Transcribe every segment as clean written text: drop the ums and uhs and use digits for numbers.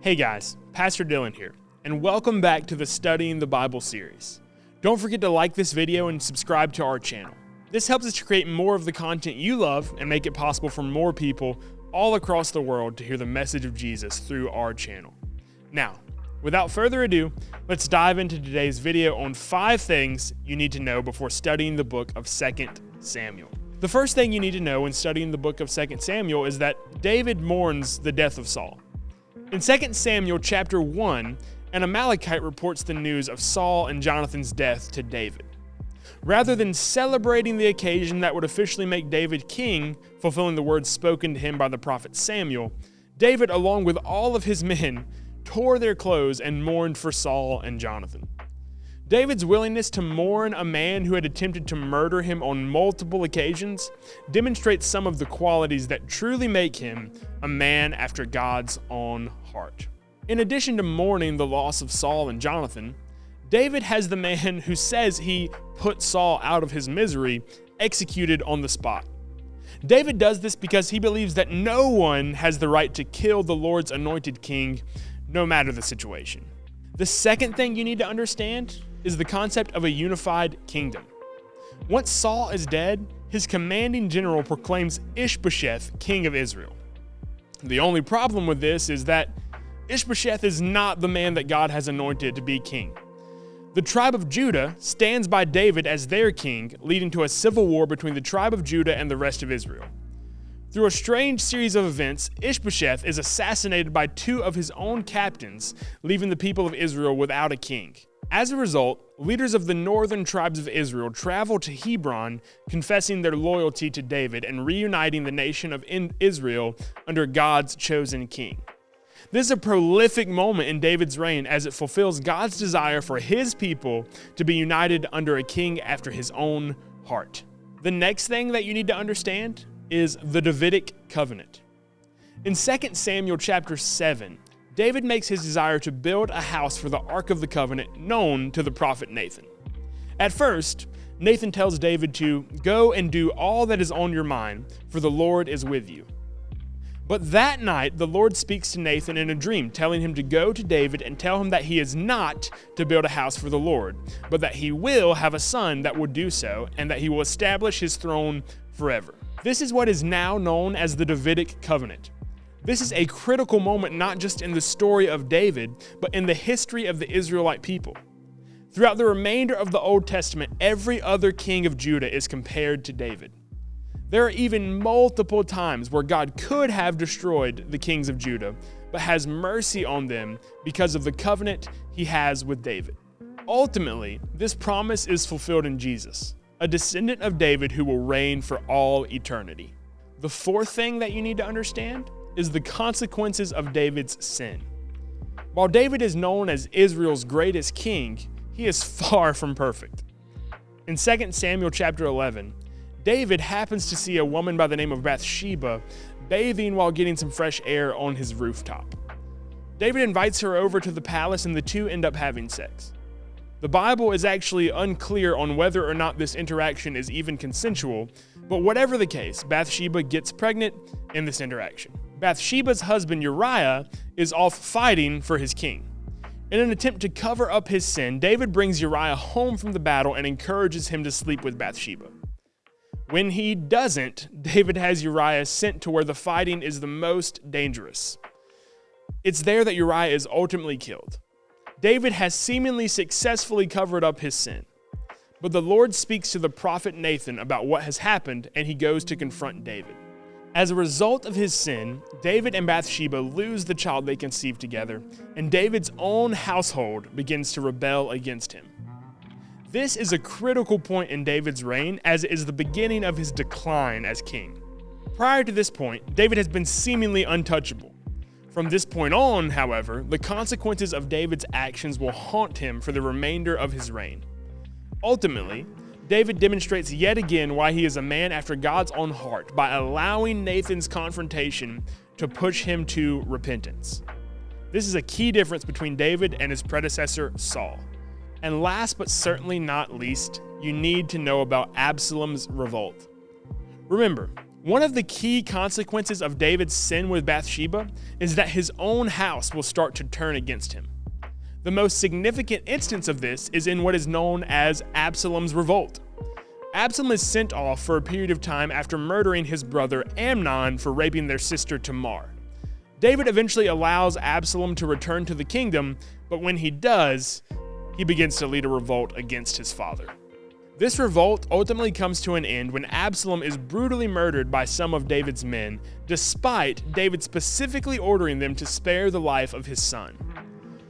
Hey guys, Pastor Dylan here, and welcome back to the Studying the Bible series. Don't forget to like this video and subscribe to our channel. This helps us to create more of the content you love and make it possible for more people all across the world to hear the message of Jesus through our channel. Now, without further ado, let's dive into today's video on 5 things you need to know before studying the book of 2 Samuel. The first thing you need to know when studying the book of 2 Samuel is that David mourns the death of Saul. In 2 Samuel chapter 1, an Amalekite reports the news of Saul and Jonathan's death to David. Rather than celebrating the occasion that would officially make David king, fulfilling the words spoken to him by the prophet Samuel, David, along with all of his men, tore their clothes and mourned for Saul and Jonathan. David's willingness to mourn a man who had attempted to murder him on multiple occasions demonstrates some of the qualities that truly make him a man after God's own heart. In addition to mourning the loss of Saul and Jonathan, David has the man who says he put Saul out of his misery executed on the spot. David does this because he believes that no one has the right to kill the Lord's anointed king, no matter the situation. The second thing you need to understand is the concept of a unified kingdom. Once Saul is dead, his commanding general proclaims Ishbosheth king of Israel. The only problem with this is that Ishbosheth is not the man that God has anointed to be king. The tribe of Judah stands by David as their king, leading to a civil war between the tribe of Judah and the rest of Israel. Through a strange series of events, Ishbosheth is assassinated by 2 of his own captains, leaving the people of Israel without a king. As a result, leaders of the northern tribes of Israel travel to Hebron, confessing their loyalty to David and reuniting the nation of Israel under God's chosen king. This is a prolific moment in David's reign as it fulfills God's desire for his people to be united under a king after his own heart. The next thing that you need to understand is the Davidic covenant. In 2 Samuel chapter 7, David makes his desire to build a house for the Ark of the Covenant known to the prophet Nathan. At first, Nathan tells David to go and do all that is on your mind, for the Lord is with you. But that night, the Lord speaks to Nathan in a dream, telling him to go to David and tell him that he is not to build a house for the Lord, but that he will have a son that will do so, and that he will establish his throne forever. This is what is now known as the Davidic covenant. This is a critical moment not just in the story of David, but in the history of the Israelite people. Throughout the remainder of the Old Testament, every other king of Judah is compared to David. There are even multiple times where God could have destroyed the kings of Judah, but has mercy on them because of the covenant he has with David. Ultimately, this promise is fulfilled in Jesus, a descendant of David who will reign for all eternity. The fourth thing that you need to understand is the consequences of David's sin. While David is known as Israel's greatest king, he is far from perfect. In 2 Samuel chapter 11, David happens to see a woman by the name of Bathsheba bathing while getting some fresh air on his rooftop. David invites her over to the palace and the two end up having sex. The Bible is actually unclear on whether or not this interaction is even consensual, but whatever the case, Bathsheba gets pregnant in this interaction. Bathsheba's husband Uriah is off fighting for his king. In an attempt to cover up his sin, David brings Uriah home from the battle and encourages him to sleep with Bathsheba. When he doesn't, David has Uriah sent to where the fighting is the most dangerous. It's there that Uriah is ultimately killed. David has seemingly successfully covered up his sin. But the Lord speaks to the prophet Nathan about what has happened, and he goes to confront David. As a result of his sin, David and Bathsheba lose the child they conceived together, and David's own household begins to rebel against him. This is a critical point in David's reign, as it is the beginning of his decline as king. Prior to this point, David has been seemingly untouchable. From this point on, however, the consequences of David's actions will haunt him for the remainder of his reign. Ultimately, David demonstrates yet again why he is a man after God's own heart by allowing Nathan's confrontation to push him to repentance. This is a key difference between David and his predecessor, Saul. And last but certainly not least, you need to know about Absalom's revolt. Remember, One of the key consequences of David's sin with Bathsheba is that his own house will start to turn against him. The most significant instance of this is in what is known as Absalom's revolt. Absalom is sent off for a period of time after murdering his brother Amnon for raping their sister Tamar. David eventually allows Absalom to return to the kingdom, but when he does, he begins to lead a revolt against his father. This revolt ultimately comes to an end when Absalom is brutally murdered by some of David's men, despite David specifically ordering them to spare the life of his son.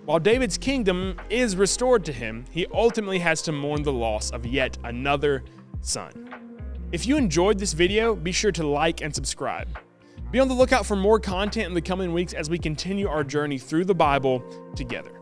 While David's kingdom is restored to him, he ultimately has to mourn the loss of yet another son. If you enjoyed this video, be sure to like and subscribe. Be on the lookout for more content in the coming weeks as we continue our journey through the Bible together.